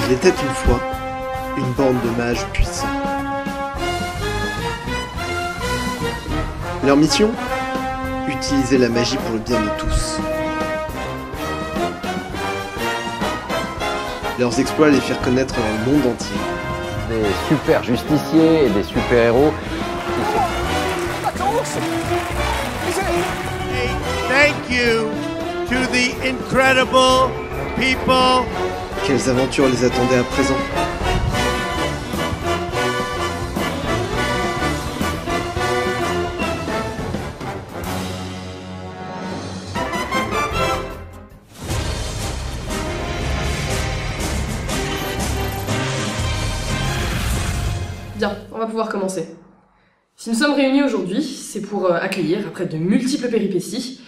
Il était une fois une bande de mages puissants. Leur mission ? Utiliser la magie pour le bien de tous. Leurs exploits les firent connaître dans le monde entier. Des super justiciers et des super héros. Thank you to the incredible people. Quelles aventures les attendaient à présent ? Bien, on va pouvoir commencer. Si nous sommes réunis aujourd'hui, c'est pour accueillir, après de multiples péripéties,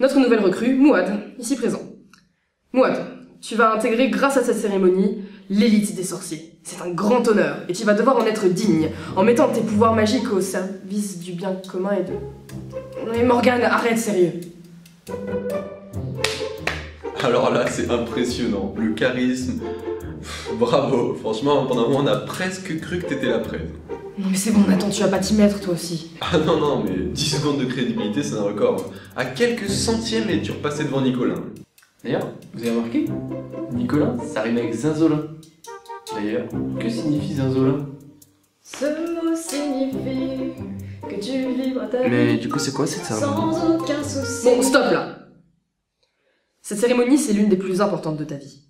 notre nouvelle recrue, Mouad, ici présent. Mouad, tu vas intégrer, grâce à cette cérémonie, l'élite des sorciers. C'est un grand honneur, et tu vas devoir en être digne, en mettant tes pouvoirs magiques au service du bien commun et de... Mais Morgane, arrête, sérieux. Alors là, c'est impressionnant. Le charisme... Bravo. Franchement, pendant un moment, on a presque cru que t'étais la prête. Non mais c'est bon, Nathan, tu vas pas t'y mettre, toi aussi. Ah non, mais 10 secondes de crédibilité, c'est un record. À quelques centièmes, et tu repassais devant Nicolas. D'ailleurs, vous avez remarqué, Nicolas, ça rime avec zinzolin. D'ailleurs, que signifie zinzolin? Ce mot signifie que tu vibres ta vie. Mais du coup, c'est quoi cette cérémonie? Sans aucun souci. Bon, stop là. Cette cérémonie, c'est l'une des plus importantes de ta vie.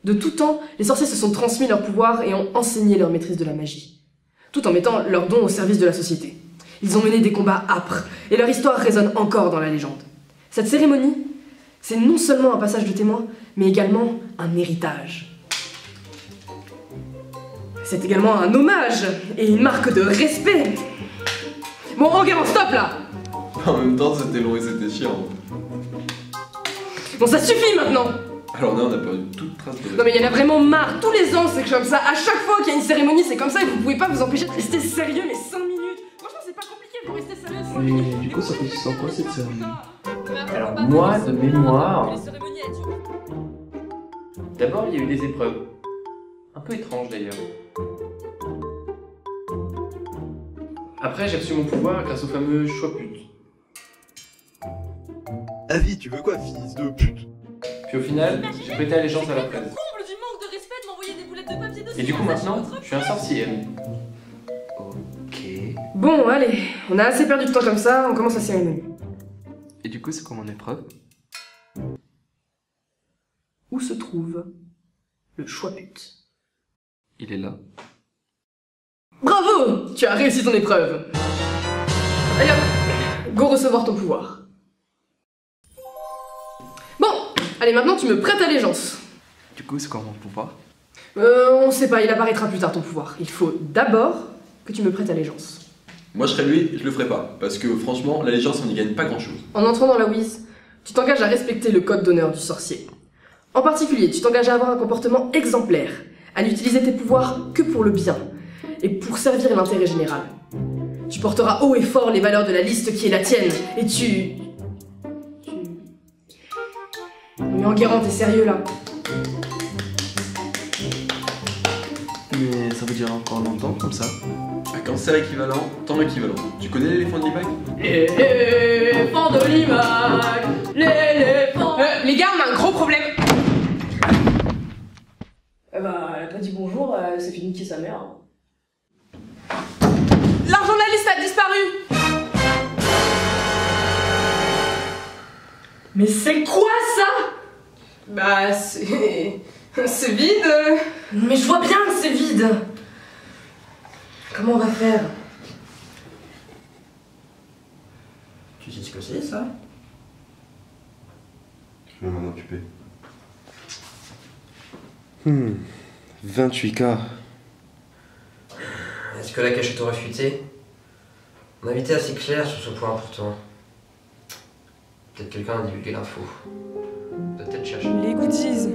De tout temps, les sorciers se sont transmis leur pouvoir et ont enseigné leur maîtrise de la magie, tout en mettant leurs dons au service de la société. Ils ont mené des combats âpres, et leur histoire résonne encore dans la légende. Cette cérémonie, c'est non seulement un passage de témoin, mais également un héritage. C'est également un hommage, et une marque de respect. Bon, ok, bon, stop là. En même temps, c'était long et c'était chiant. Bon, ça suffit maintenant. Alors là, on a perdu toute trace de... Non mais il y en a vraiment marre, tous les ans c'est comme ça, à chaque fois qu'il y a une cérémonie c'est comme ça et vous pouvez pas vous empêcher de rester sérieux mais 5 minutes. Franchement c'est pas compliqué, vous restez sérieux 5 minutes. Mais du coup, ça consiste en quoi cette cérémonie? Alors moi, de mémoire... D'abord, il y a eu des épreuves. Un peu étranges d'ailleurs. Après, j'ai reçu mon pouvoir grâce au fameux choix pute. Avis, tu veux quoi, fils de pute ? Puis au final, j'ai prêté allégeance à la presse. Comble du manque de respect de m'envoyer des boulettes de papier dessus. Et du coup maintenant, je suis un sorcier, ami. Ok. Bon allez, on a assez perdu de temps comme ça, on commence la cérémonie. Et du coup, c'est quoi mon épreuve? Où se trouve le choix pute? Il est là. Bravo, tu as réussi ton épreuve. Allez hop, go recevoir ton pouvoir. Bon, allez maintenant tu me prêtes allégeance. Du coup, c'est quoi mon pouvoir? On sait pas, il apparaîtra plus tard ton pouvoir. Il faut d'abord que tu me prêtes allégeance. Moi, je serais lui, je le ferais pas. Parce que franchement, l'allégeance, on n'y gagne pas grand-chose. En entrant dans la Wiz, tu t'engages à respecter le code d'honneur du sorcier. En particulier, tu t'engages à avoir un comportement exemplaire, à n'utiliser tes pouvoirs que pour le bien, et pour servir l'intérêt général. Tu porteras haut et fort les valeurs de la liste qui est la tienne, et tu... Mais Enguerrand, t'es sérieux là? Mais ça veut dire encore longtemps comme ça? À cancer équivalent, temps équivalent. Tu connais l'éléphant de Limac? L'éléphant de Limac, l'éléphant... les gars, on a un gros problème. Elle a pas dit bonjour, elle s'est fait niquer sa mère. L'argent de la liste a disparu. Mais c'est quoi ça? Bah c'est... c'est vide. Mais je vois bien que c'est vide. Comment on va faire? Tu sais ce que c'est, ça? Je vais m'en occuper. 28K. Est-ce que la cachette aurait fuité? On avait été assez clair sur ce point important. Peut-être quelqu'un a divulgué l'info. Peut-être chercher. Les goodies.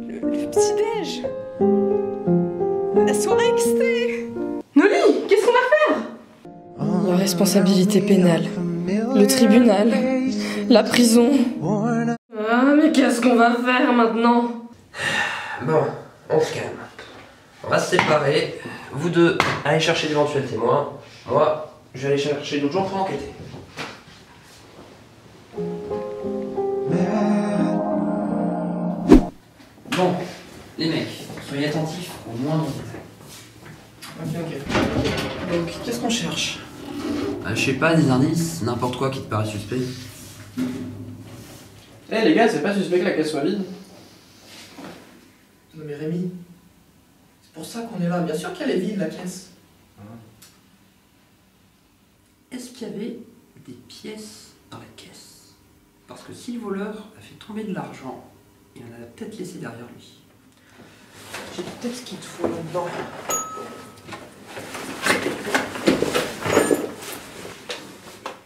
Le petit-déj. La soirée XT. Noli, qu'est-ce qu'on va faire? La responsabilité pénale. Le tribunal. La prison. Ah, mais qu'est-ce qu'on va faire maintenant? Bon, on se calme. On va se séparer. Vous deux, allez chercher d'éventuels témoins. Moi, je vais aller chercher d'autres gens pour enquêter. Bon, les mecs, soyez attentifs au moindre détail. Ok. Donc, qu'est-ce qu'on cherche? Je sais pas, des indices, n'importe quoi qui te paraît suspect. Eh les gars, c'est pas suspect que la caisse soit vide? Non mais Rémi, c'est pour ça qu'on est là. Bien sûr qu'elle est vide, la caisse. Est-ce qu'il y avait des pièces dans la caisse? Parce que si le voleur a fait tomber de l'argent, il en a peut-être laissé derrière lui. J'ai peut-être ce qu'il te faut là-dedans.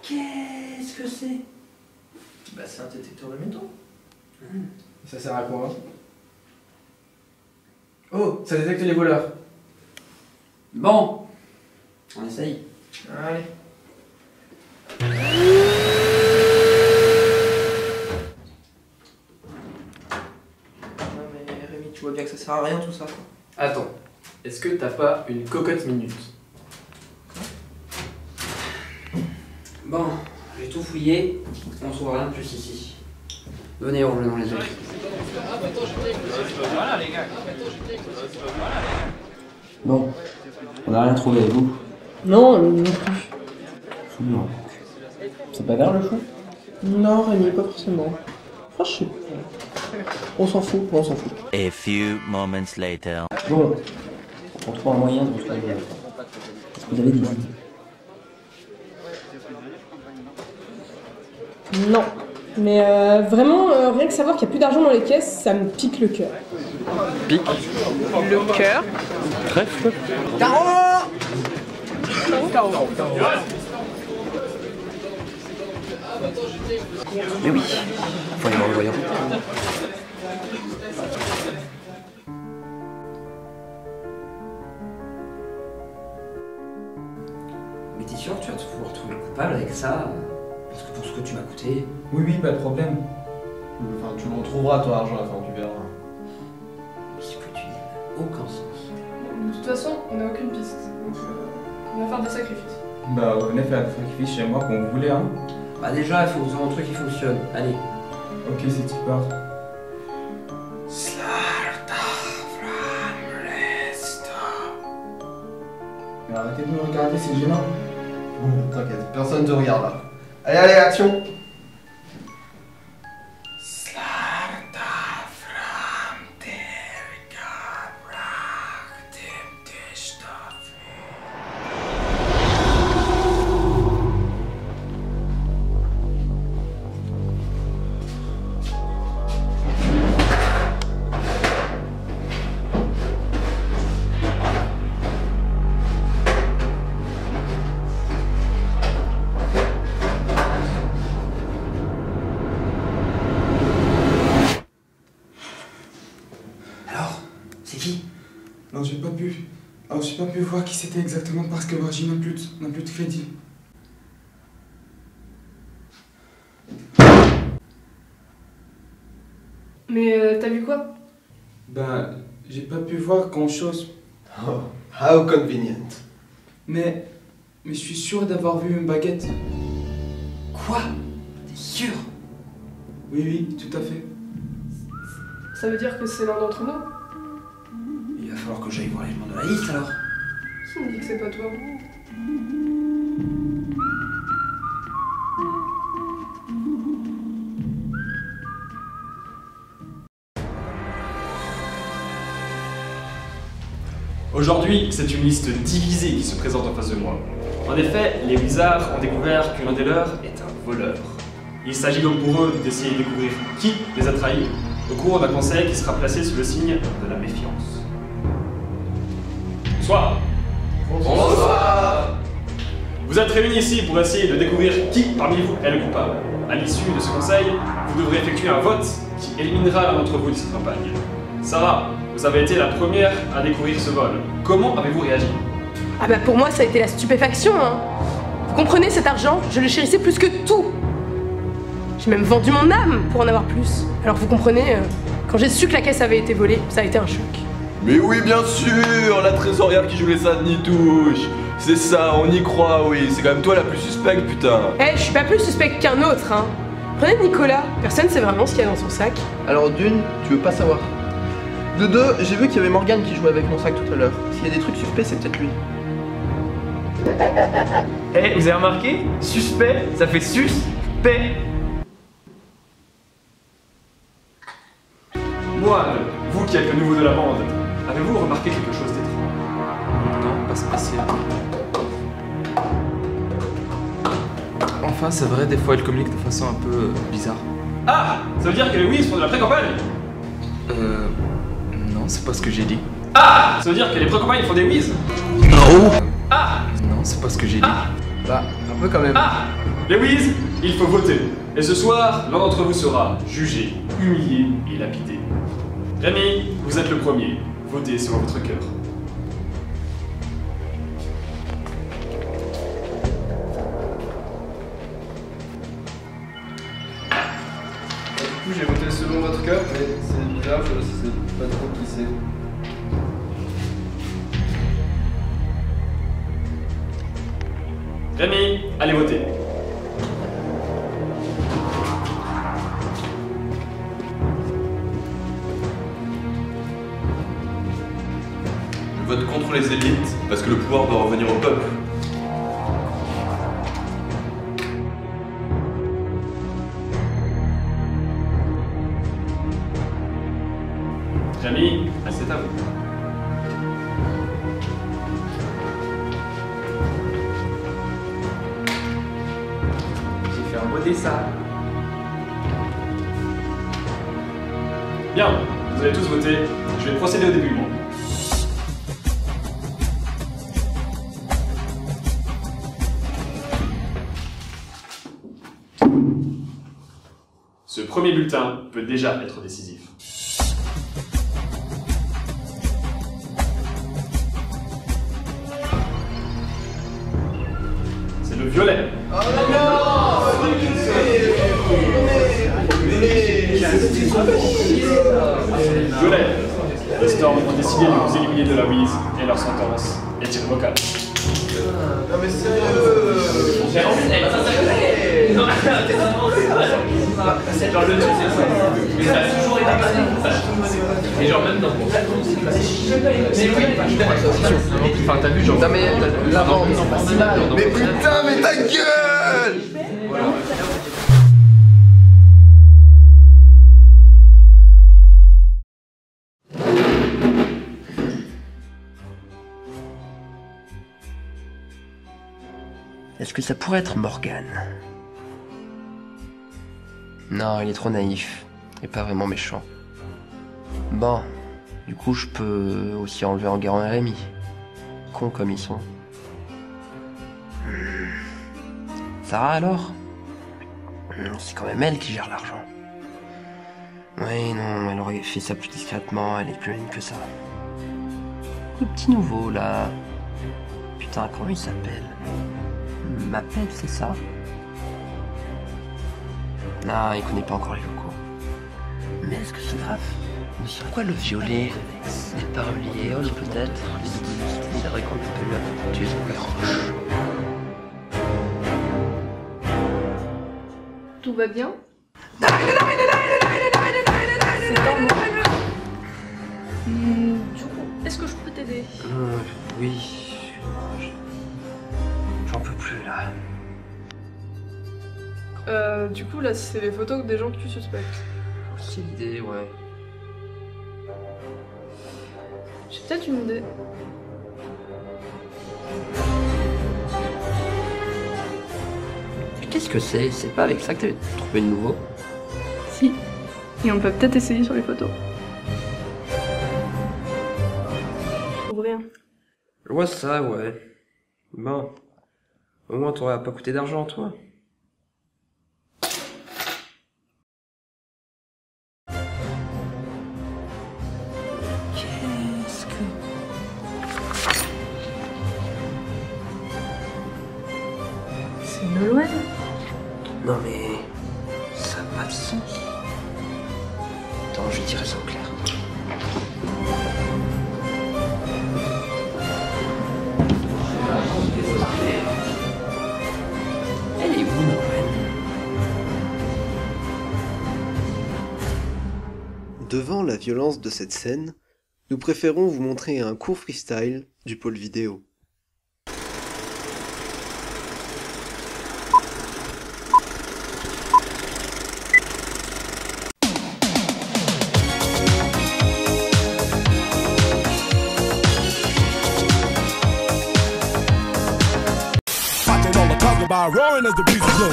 Qu'est-ce que c'est? Bah c'est un détecteur de métaux. Ça sert à quoi? Oh, ça détecte les voleurs. Bon, on essaye. Allez. Non mais Rémi, tu vois bien que ça sert à rien tout ça. Attends, est-ce que t'as pas une cocotte minute? Bon, j'ai tout fouillé, on trouve rien de plus ici. Venez, on dans les autres. Bon, on n'a rien trouvé, vous? Non, non plus. Non. C'est pas vert le chou? Non Rémi, pas forcément. Enfin, je sais pas. On s'en fout, on s'en fout. A few moments later. Bon, on trouve un moyen de retrouver les enfants. Est-ce que vous avez des idées? Non. Mais vraiment, rien que savoir qu'il n'y a plus d'argent dans les caisses, ça me pique le cœur. Pique. Le cœur. Trèfle. Mais oui, faut aller voir le voyant. Mais t'es sûr que tu vas pouvoir trouver le coupable avec ça? Parce que pour ce que tu m'as coûté... Oui, pas de problème. Enfin, tu le retrouveras ton argent à la fin, tu verras. Ce que tu dis n'a aucun sens. De toute façon, on n'a aucune piste. Donc, on va faire des sacrifices. Bah, venez faire des sacrifices chez moi quand vous voulez, hein. Bah déjà, il faut que vous ayez un truc qui fonctionne. Allez. Ok, c'est tu pars. Mais arrêtez de me regarder, c'est gênant. Bon, t'inquiète, personne te regarde là. Allez, action! Alors j'ai pas pu voir qui c'était exactement parce que Virgin n'a plus de crédit. Mais t'as vu quoi? Ben, j'ai pas pu voir grand chose. Oh, how convenient. Mais je suis sûr d'avoir vu une baguette. Quoi? T'es sûr? Oui, tout à fait. Ça veut dire que c'est l'un d'entre nous? Il va falloir que j'aille voir les gens de la liste alors. Qui me dit que c'est pas toi? Aujourd'hui, c'est une liste divisée qui se présente en face de moi. En effet, les Wizards ont découvert que l'un des leurs est un voleur. Il s'agit donc pour eux d'essayer de découvrir qui les a trahis au cours d'un conseil qui sera placé sous le signe de la méfiance. Bonsoir. Bonsoir. Vous êtes réunis ici pour essayer de découvrir qui parmi vous est le coupable. À l'issue de ce conseil, vous devrez effectuer un vote qui éliminera l'un d'entre vous de cette campagne. Sarah, vous avez été la première à découvrir ce vol. Comment avez-vous réagi? Ah bah pour moi ça a été la stupéfaction, hein. Vous comprenez, cet argent, je le chérissais plus que tout. J'ai même vendu mon âme pour en avoir plus. Alors vous comprenez, Quand j'ai su que la caisse avait été volée, ça a été un choc. Mais oui, bien sûr, la trésorière qui jouait ça de Nitouche. C'est ça, on y croit, oui. C'est quand même toi la plus suspecte, putain. Eh, je suis pas plus suspecte qu'un autre, hein. Prenez Nicolas, personne sait vraiment ce qu'il y a dans son sac. Alors d'une, tu veux pas savoir. De deux, j'ai vu qu'il y avait Morgane qui jouait avec mon sac tout à l'heure. S'il y a des trucs suspects, c'est peut-être lui. Eh, vous avez remarqué? Suspect, ça fait suspect. Moi, vous qui êtes le nouveau de la bande, avez-vous remarqué quelque chose d'étrange? Non, pas spécial. Enfin, c'est vrai, des fois elle communique de façon un peu bizarre. Ah! Ça veut dire que les Wiz font de la pré-campagne? Non, c'est pas ce que j'ai dit. Ah! Ça veut dire que les pré-campagnes font des Wiz? Non! Ah! Non, c'est pas ce que j'ai dit. Bah, un peu quand même. Ah! Les Wiz, il faut voter. Et ce soir, l'un d'entre vous sera jugé, humilié et lapidé. Rémi, vous êtes le premier. Votez selon votre cœur. Du coup, j'ai voté selon votre cœur, mais c'est bizarre, je sais pas trop qui c'est. Rémi, allez voter. Je vote contre les élites parce que le pouvoir doit revenir au peuple. Rémi, c'est à vous. J'ai fait un beau dessin. Bien, vous avez tous voté. Je vais procéder au début. Ce premier bulletin peut déjà être décisif. C'est le violet. Oh non! Violet. Les Storms ont décidé de vous éliminer de la Wiz et leur sentence est irrévocable. Non mais sérieux! Non, c'est genre le truc, c'est ça. Mais ça a toujours été passé. Et genre même dans mais oui, enfin t'as vu genre. Non mais la bande, c'est pas si mal. Mais putain, mais ta gueule! Est-ce que ça pourrait être Morgane? Non, il est trop naïf. Et pas vraiment méchant. Bon, du coup je peux aussi enlever Enguerrand et Rémi. Cons comme ils sont. Sarah alors? C'est quand même elle qui gère l'argent. Oui, non, elle aurait fait ça plus discrètement, elle est plus mignonne que ça. Le petit nouveau là... Putain, comment il s'appelle? M'appelle, c'est ça? Non, il connaît pas encore les locaux. Mais est-ce que c'est grave? Pourquoi le violet? Les paroliers, oh, peut-être? Les doubles, c'est vrai qu'on peut lui apporter les roches. Tout va bien? Du coup, est-ce que je peux t'aider? Oui. J'en peux plus là. Du coup, là, c'est les photos des gens que tu suspectes. C'est l'idée, ouais. J'ai peut-être une idée. Qu'est-ce que c'est? C'est pas avec ça que t'avais trouvé de nouveau? Si. Et on peut peut-être essayer sur les photos. Je trouve rien. Je vois ça, ouais. Bon. Au moins, t'aurais pas coûté d'argent, toi. Qu'est-ce que... C'est Nolwenn? Non mais... ça n'a pas de sens. Attends, je vais tirer son Devant la violence de cette scène, nous préférons vous montrer un court freestyle du pôle vidéo.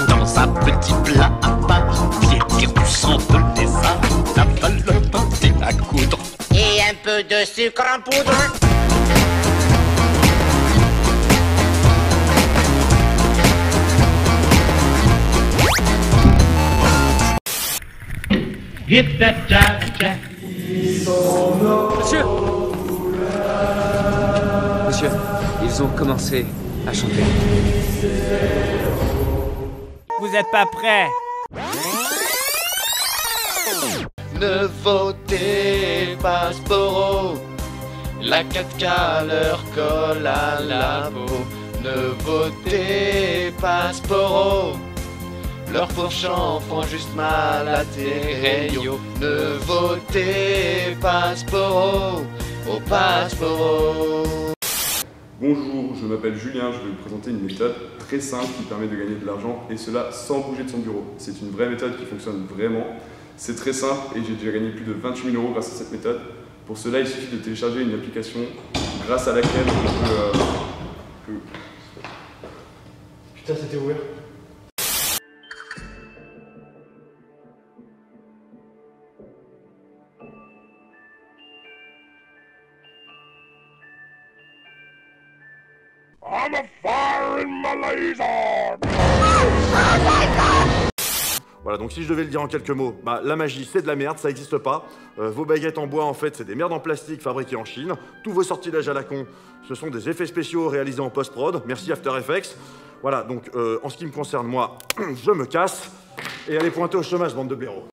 Dans un petit plat à part, piétir du sang de lézard, la valopinte et la coudre. Et un peu de sucre en poudre. Hit that jack, jack. Monsieur, ils ont commencé à chanter. Vous êtes pas prêts? Ne votez pas Sporo, la 4K leur colle à la peau. Ne votez pas Sporo, leurs pauvres chants font juste mal à tes rayons. Ne votez pas Sporo, au Sporo. Bonjour, je m'appelle Julien, je vais vous présenter une méthode très simple qui permet de gagner de l'argent et cela sans bouger de son bureau. C'est une vraie méthode qui fonctionne vraiment. C'est très simple et j'ai déjà gagné plus de 28 000 € grâce à cette méthode. Pour cela, il suffit de télécharger une application grâce à laquelle on peut... Putain, c'était ouvert. I'm a fire in my laser. Voilà, donc si je devais le dire en quelques mots, bah, la magie c'est de la merde, ça n'existe pas. Vos baguettes en bois en fait c'est des merdes en plastique fabriquées en Chine. Tous vos sortilèges à la con, ce sont des effets spéciaux réalisés en post-prod. Merci After Effects. Voilà, donc en ce qui me concerne moi, je me casse. Et allez pointer au chômage, bande de blaireaux.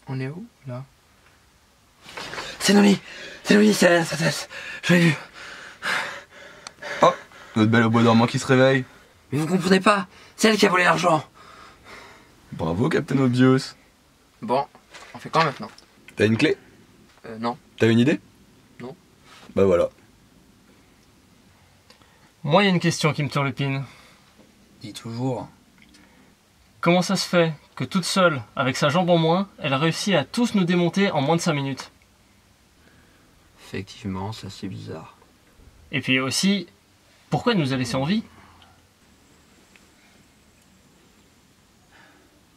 On est où, là? C'est Noli, c'est je l'ai vu. Oh, notre belle au bois dormant qui se réveille. Mais vous comprenez pas, c'est elle qui a volé l'argent. Bravo, Captain Obvious. Bon, on fait quoi maintenant? T'as une clé? Non. T'as une idée? Non. Bah voilà. Moi, il y a une question qui me turlupine. Dis toujours. Comment ça se fait que toute seule, avec sa jambe en moins, elle réussit à tous nous démonter en moins de 5 minutes? Effectivement, ça c'est bizarre. Et puis aussi, pourquoi elle nous a laissé en vie?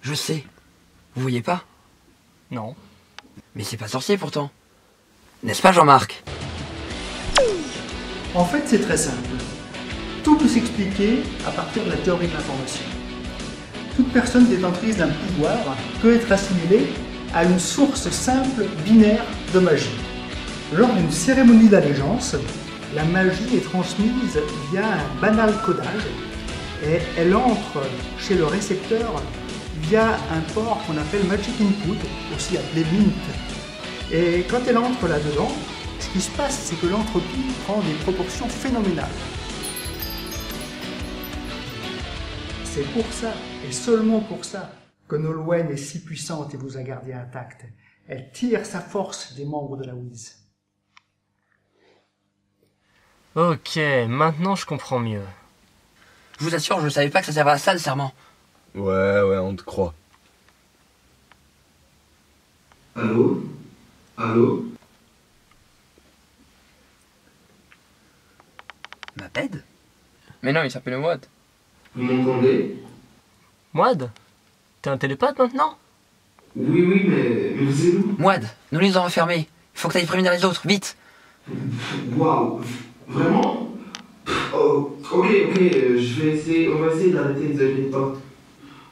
Je sais. Vous voyez pas? Non. Mais c'est pas sorcier pourtant. N'est-ce pas Jean-Marc? En fait, c'est très simple. Tout peut s'expliquer à partir de la théorie de l'information. Toute personne détentrice d'un pouvoir peut être assimilée à une source simple binaire de magie. Lors d'une cérémonie d'allégeance, la magie est transmise via un banal codage et elle entre chez le récepteur via un port qu'on appelle Magic Input, aussi appelé Mint. Et quand elle entre là-dedans, ce qui se passe, c'est que l'entropie prend des proportions phénoménales. C'est pour ça, et seulement pour ça, que Nolwenn est si puissante et vous a gardé intacte. Elle tire sa force des membres de la Wiz. Ok, maintenant je comprends mieux. Je vous assure, je savais pas que ça servait à ça le serment. Ouais, on te croit. Allô? Allô? Maped? Mais non, il s'appelle Moad. Vous m'entendez? Moad? T'es un télépathe maintenant? Oui, mais vous êtes où? Moad, nous les avons enfermés. Il faut que t'ailles prévenir les autres, vite. Waouh, vraiment? Oh, ok, je vais essayer, on va essayer d'arrêter, ne vous inquiétez pas.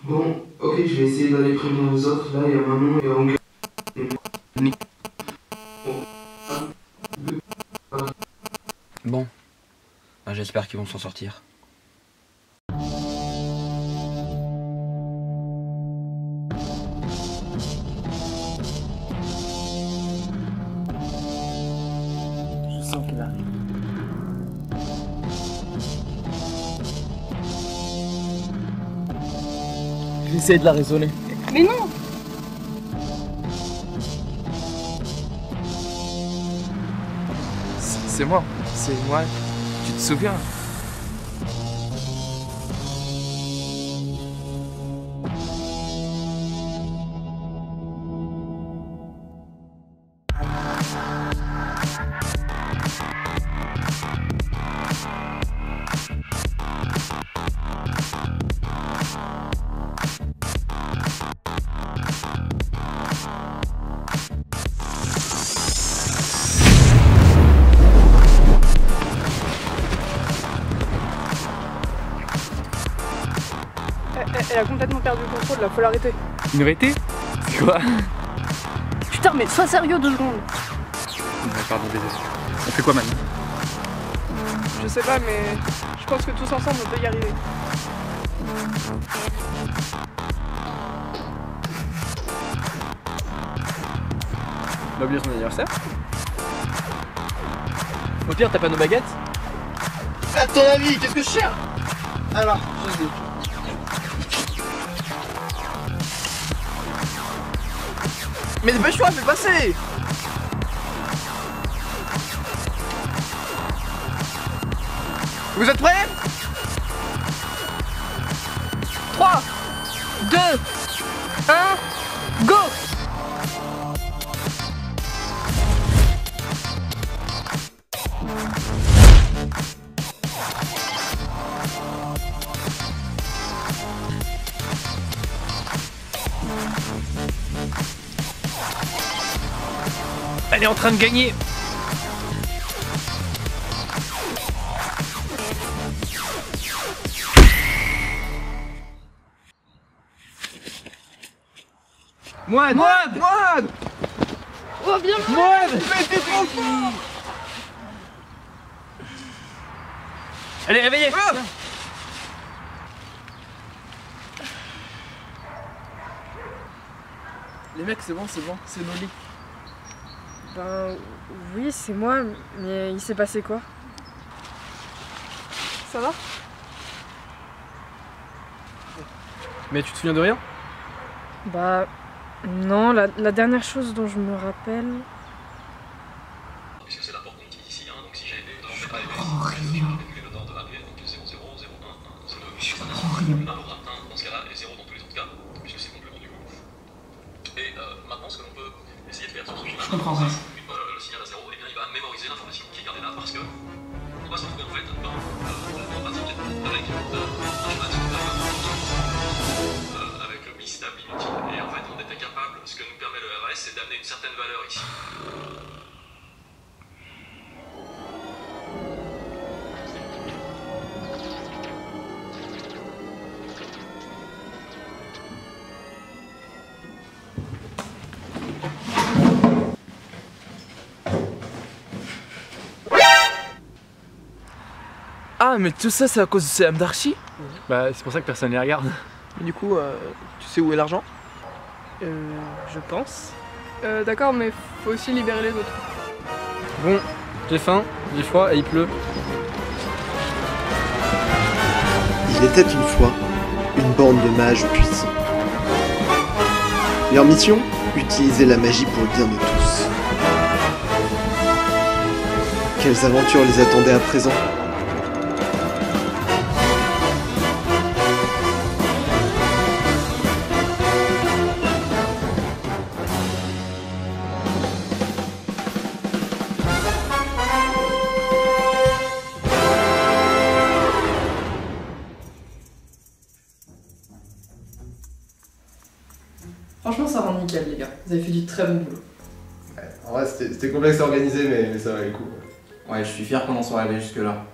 Bon, ok, je vais essayer d'aller prévenir les autres. Là, il y a Manon, il y a Angus. Bon, j'espère qu'ils vont s'en sortir. sens qu'elle arrive. Je vais essayer de la raisonner. Mais non! C'est moi, tu te souviens? Elle a complètement perdu le contrôle, là, faut l'arrêter. Une vérité? C'est quoi? Putain, mais sois sérieux 2 secondes. Ouais, pardon, désolé. On fait quoi maintenant? Je sais pas, mais je pense que tous ensemble on peut y arriver. On a oublié son anniversaire? Au pire, t'as pas nos baguettes? À ton avis, qu'est-ce que je cherche? Alors, je dis. Mais dépêche-toi, fais passer! Vous êtes prêts? 3, 2, 1, go! Elle est en train de gagner! Moine! Oh, bien! Moine! Mais t'es trop fort! Allez, réveillez! Les mecs, c'est bon, c'est nos lits. Ben oui, c'est moi, mais il s'est passé quoi? Ça va? Mais tu te souviens de rien? Bah non, la dernière chose dont je me rappelle... Je comprends rien. Je comprends rien. Je comprends rien. Le signal à 0, eh bien il va mémoriser l'information qui est gardée là parce que on va se retrouver en fait en pratique avec un chemin avec le bi-stable inutile. Et en fait on était capable, ce que nous permet le RS, c'est d'amener une certaine valeur ici. Ah, mais tout ça, c'est à cause du CM d'Archie? Bah, c'est pour ça que personne les regarde. Mais du coup, tu sais où est l'argent? Je pense. D'accord, mais faut aussi libérer les autres. Bon, j'ai faim, j'ai froid et il pleut. Il était une fois une bande de mages puissants. Leur mission? Utiliser la magie pour le bien de tous. Quelles aventures les attendaient à présent? Franchement, ça rend nickel, les gars. Vous avez fait du très bon boulot. Ouais, en vrai, c'était complexe à organiser, mais ça valait le coup. Ouais, je suis fier qu'on en soit arrivé jusque-là.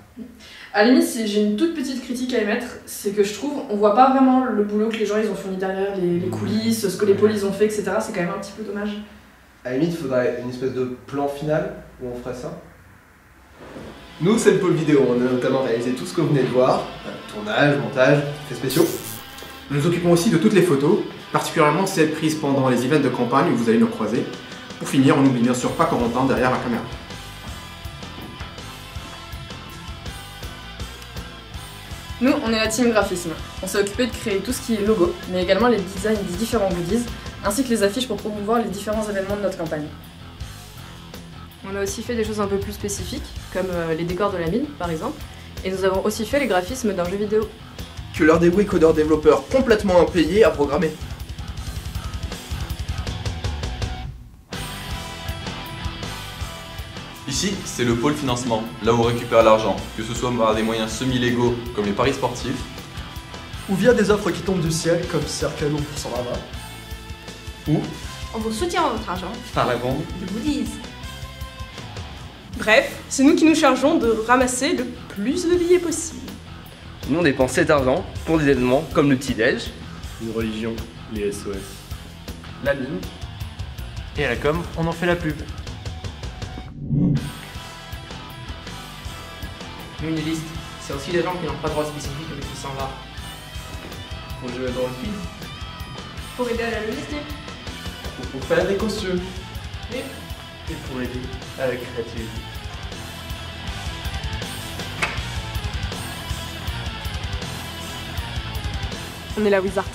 À la limite, si j'ai une toute petite critique à émettre, c'est que je trouve on voit pas vraiment le boulot que les gens ils ont fourni derrière les coulisses, ce que les polices ont fait, etc. C'est quand même un petit peu dommage. À la limite, il faudrait une espèce de plan final où on ferait ça. Nous, c'est le pôle vidéo. On a notamment réalisé tout ce que vous venez de voir. Tournage, montage, effets spéciaux. Nous nous occupons aussi de toutes les photos, particulièrement celles prises pendant les events de campagne où vous allez nous croiser. Pour finir, on n'oublie bien sûr pas Corentin derrière la caméra. Nous, on est la team graphisme. On s'est occupé de créer tout ce qui est logo, mais également les designs des différents goodies, ainsi que les affiches pour promouvoir les différents événements de notre campagne. On a aussi fait des choses un peu plus spécifiques, comme les décors de la mine, par exemple, et nous avons aussi fait les graphismes d'un jeu vidéo. Que leur dévoué codeur développeur complètement impayé à programmer. Ici, c'est le pôle financement, là où on récupère l'argent, que ce soit par des moyens semi-légaux comme les paris sportifs, ou via des offres qui tombent du ciel comme Cercano pour son lava, ou on vous soutient votre argent par la vente de goodies. Bref, c'est nous qui nous chargeons de ramasser le plus de billets possible. Nous on dépense cet argent pour des événements comme le petit-déj, une religion, les SOS, la mine, et à la com, on en fait la pub. Nous, une liste, c'est aussi des gens qui n'ont pas de droit spécifique mais qui s'en va. Pour jouer dans le film. Pour aider à la logistique. Pour faire des costumes. Et pour aider à la créativité. On est la Wizard.